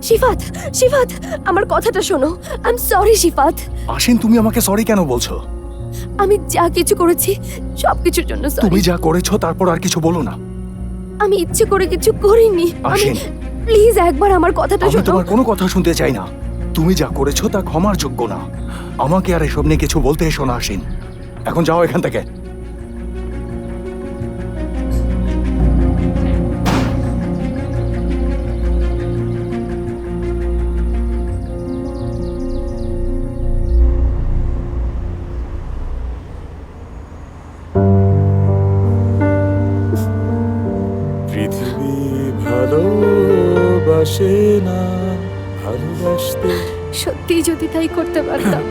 শিফাত, শিফাত, আমার কথাটা শোনো। I am sorry Shifat. Ashin, তুমি আমাকে সরি কেন বলছো? আমি যা কিছু করেছি সবকিছুর জন্য তুমি সরি। যা করেছো তারপর আর কিছু বলো না। আমি ইচ্ছে করে কিছু করিনি। আশিন, প্লিজ একবার আমার কথাটা আমি শোনো। তোমার কোনো কথা শুনতে চাই না। তুমি যা করেছো তা ক্ষমার যোগ্য না। আমাকে আর এসব নিয়ে কিছু বলতে এসো না আশিন। এখন যাও এখান থেকে। পৃথিবী ভালোবাসে না, ভালোবাসতে সত্যি যদি তাই করতে পারতাম।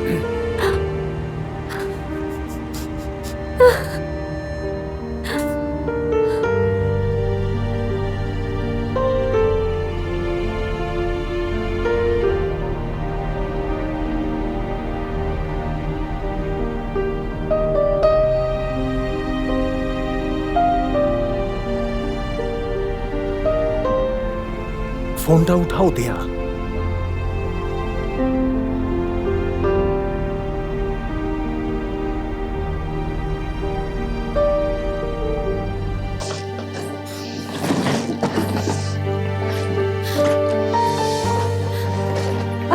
ফোনটা উঠাও দিয়া।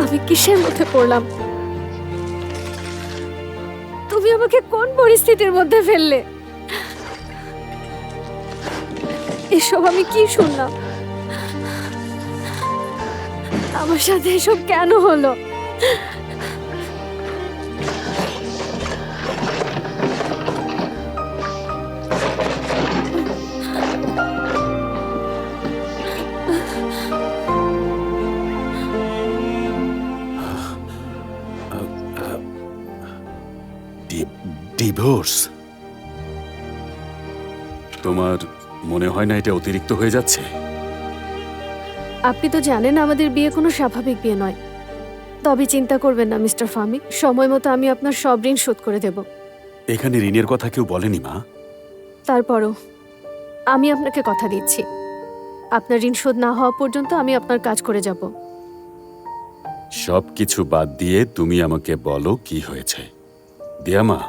আমি কিসের মধ্যে পড়লাম? তুমি আমাকে কোন পরিস্থিতির মধ্যে ফেললে? এসব আমি কি শুনলাম? আমার সাথে এসব কেন হলো? ডিভোর্স? তোমার মনে হয় না এটা অতিরিক্ত হয়ে যাচ্ছে? আপনি তো জানেন আমাদের বিয়ে কোনো স্বাভাবিক বিয়ে নয়। তবে চিন্তা করবেন না মিস্টার ফাহমি, সময় মতো আমি আপনার সব ঋণ শোধ করে দেব। এখানে ঋণের কথা কেউ বলেনি মা। তারপরও আমি আপনাকে কথা দিচ্ছি, আপনার ঋণ শোধ না হওয়া পর্যন্ত আমি আপনার কাজ করে যাব। সবকিছু বাদ দিয়ে তুমি আমাকে বলো কি হয়েছে। দিয়া মা,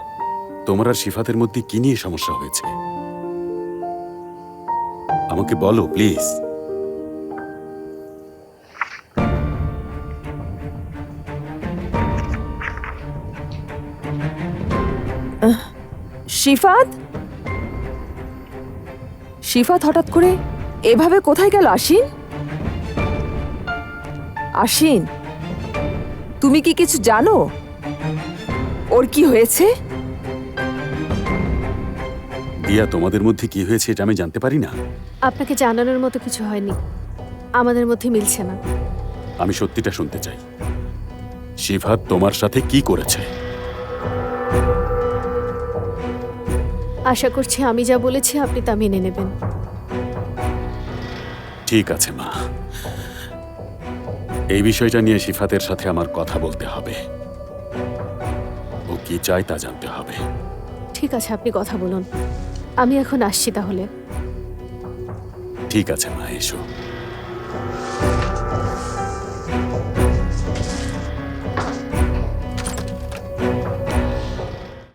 তোমার আর সিফাতের মধ্যে কি নিয়ে সমস্যা হয়েছে? আমাকে বলো প্লিজ। শিফাত, শিফাত হঠাৎ করে এভাবে কোথায় গেল? আশিন, আশিন, তুমি কি কিছু জানো? ওর কি হয়েছে? দিয়া, তোমাদের মধ্যে কি হয়েছে এটা আমি জানতে পারি না? আপনাকে জানানোর মতো কিছু হয়নি, আমাদের মধ্যে মিলছে না। আমি সত্যিটা শুনতে চাই। সিফাত তোমার সাথে কি করেছে? আশা করছি আমি যা বলেছি আপনি তা মেনে নেবেন। ঠিক আছে মা, এই বিষয়টা নিয়ে সিফাতের সাথে আমার কথা বলতে হবে। ও কি চায় তা জানতে হবে। ঠিক আছে, আপনি কথা বলুন। আমি এখন আসছি তাহলে। ঠিক আছে মা, এসো।